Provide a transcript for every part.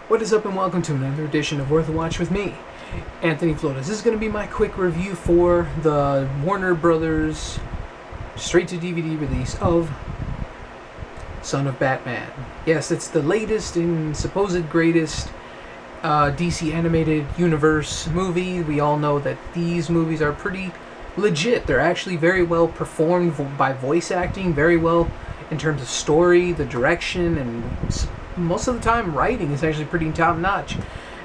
What is up and welcome to another edition of Worth a Watch with me, Anthony Flores. This is going to be my quick review for the Warner Brothers straight-to-DVD release of Son of Batman. Yes, it's the latest and supposed greatest DC animated universe movie. We all know that these movies are pretty legit. They're actually very well performed by voice acting, very well in terms of story, the direction, and most of the time writing is actually pretty top notch.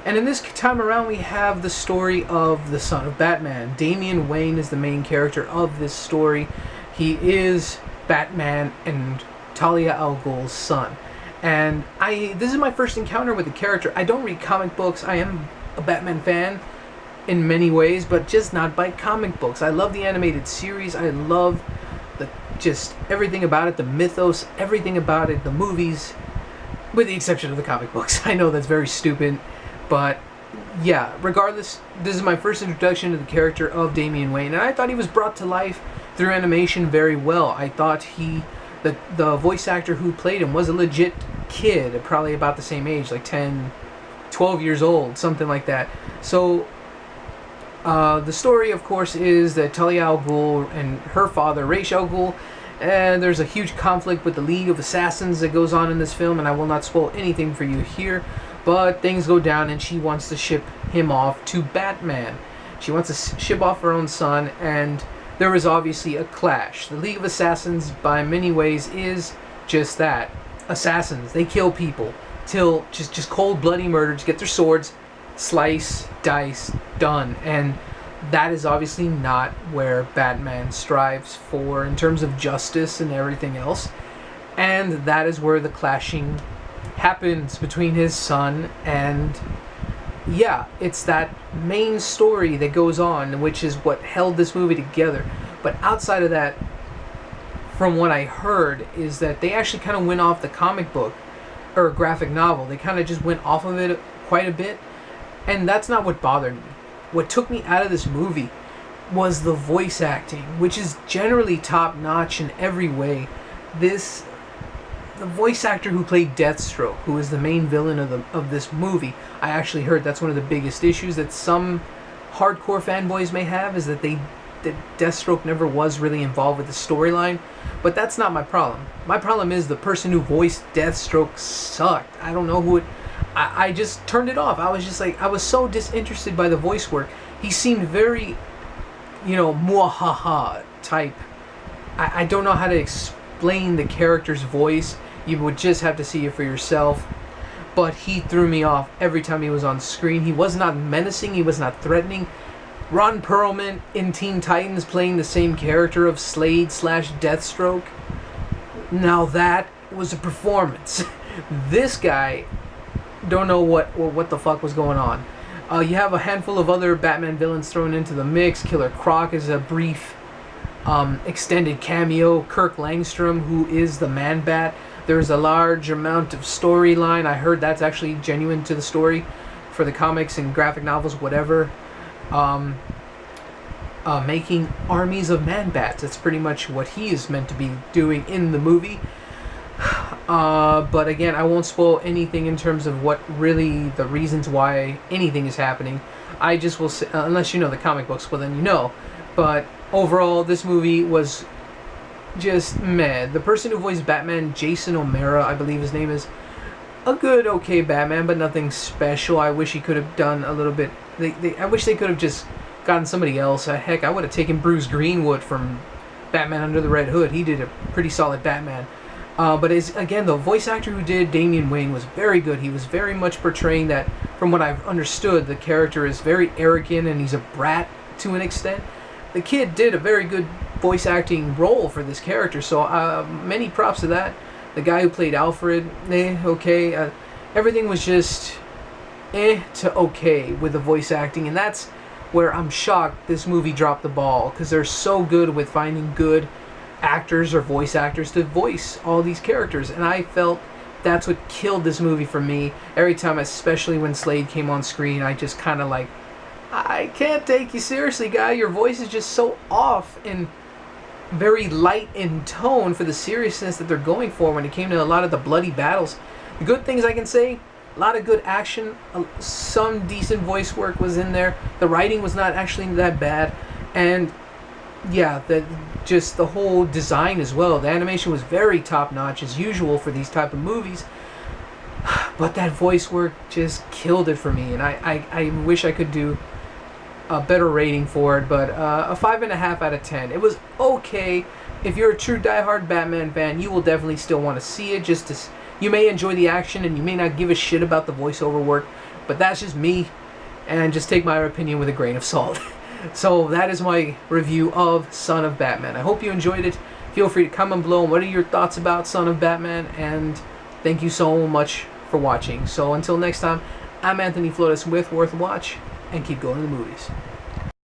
And in this time around we have the story of the Son of Batman. Damian Wayne is the main character of this story. He is Batman and Talia al Ghul's son. And this is my first encounter with the character. I don't read comic books. I am a Batman fan in many ways, but just not by comic books. I love the animated series. I love just everything about it, the mythos, everything about it, the movies, with the exception of the comic books. I know that's very stupid, but yeah, regardless, this is my first introduction to the character of Damian Wayne, and I thought he was brought to life through animation very well. I thought the voice actor who played him was a legit kid, probably about the same age, like 10, 12 years old, something like that. So the story, of course, is that Talia al Ghul and her father, Ra's al Ghul, and there's a huge conflict with the League of Assassins that goes on in this film, and I will not spoil anything for you here, but things go down and she wants to ship him off to Batman. She wants to ship off her own son, and there is obviously a clash. The League of Assassins, by many ways, is just that. Assassins. They kill people. Till just cold, bloody murder. Just get their swords, slice, dice, done. And that is obviously not where Batman strives for in terms of justice and everything else. And that is where the clashing happens between his son and, yeah, it's that main story that goes on, which is what held this movie together. But outside of that, from what I heard, is that they actually kind of went off the comic book or graphic novel. They kind of just went off of it quite a bit. And that's not what bothered me. What took me out of this movie was the voice acting, which is generally top-notch in every way. The voice actor who played Deathstroke, who is the main villain of this movie, I actually heard that's one of the biggest issues that some hardcore fanboys may have, is that Deathstroke never was really involved with the storyline. But that's not my problem. My problem is the person who voiced Deathstroke sucked. I don't know who it... I just turned it off. I was just like, I was so disinterested by the voice work. He seemed very, muahaha type. I don't know how to explain the character's voice. You would just have to see it for yourself. But he threw me off every time he was on screen. He was not menacing. He was not threatening. Ron Perlman in Teen Titans playing the same character of Slade/Deathstroke. Now that was a performance. This guy... don't know what the fuck was going on. You have a handful of other Batman villains thrown into the mix. Killer Croc is a brief extended cameo. Kirk Langstrom, who is the Man-Bat. There's a large amount of storyline. I heard that's actually genuine to the story for the comics and graphic novels, whatever. Making armies of Man-Bats. That's pretty much what he is meant to be doing in the movie. But again, I won't spoil anything in terms of what really the reasons why anything is happening. I just will say, unless you know the comic books, well then you know. But overall, this movie was just meh. The person who voiced Batman, Jason O'Mara, I believe his name is, a good, okay Batman, but nothing special. I wish he could have done a little bit. I wish they could have just gotten somebody else. Heck, I would have taken Bruce Greenwood from Batman Under the Red Hood. He did a pretty solid Batman. But again, the voice actor who did Damian Wayne was very good. He was very much portraying that, from what I've understood, the character is very arrogant and he's a brat to an extent. The kid did a very good voice acting role for this character, so many props to that. The guy who played Alfred, okay. Everything was just to okay with the voice acting, and that's where I'm shocked this movie dropped the ball, because they're so good with finding good actors or voice actors to voice all these characters, and I felt that's what killed this movie for me. Every time, especially when Slade came on screen, I just kind of like, I can't take you seriously, guy. Your voice is just so off and very light in tone for the seriousness that they're going for when it came to a lot of the bloody battles. The good things I can say, A lot of good action, some decent voice work was in there. The writing was not actually that bad, and yeah, just the whole design as well. The animation was very top notch as usual for these type of movies. But that voice work just killed it for me, and I wish I could do a better rating for it, but a 5.5 out of 10. It was okay. If you're a true diehard Batman fan, you will definitely still want to see it. You may enjoy the action, and you may not give a shit about the voiceover work, but that's just me, and just take my opinion with a grain of salt. So that is my review of Son of Batman. I hope you enjoyed it. Feel free to comment below. What are your thoughts about Son of Batman? And thank you so much for watching. So until next time, I'm Anthony Flores with Worth a Watch, and keep going to the movies.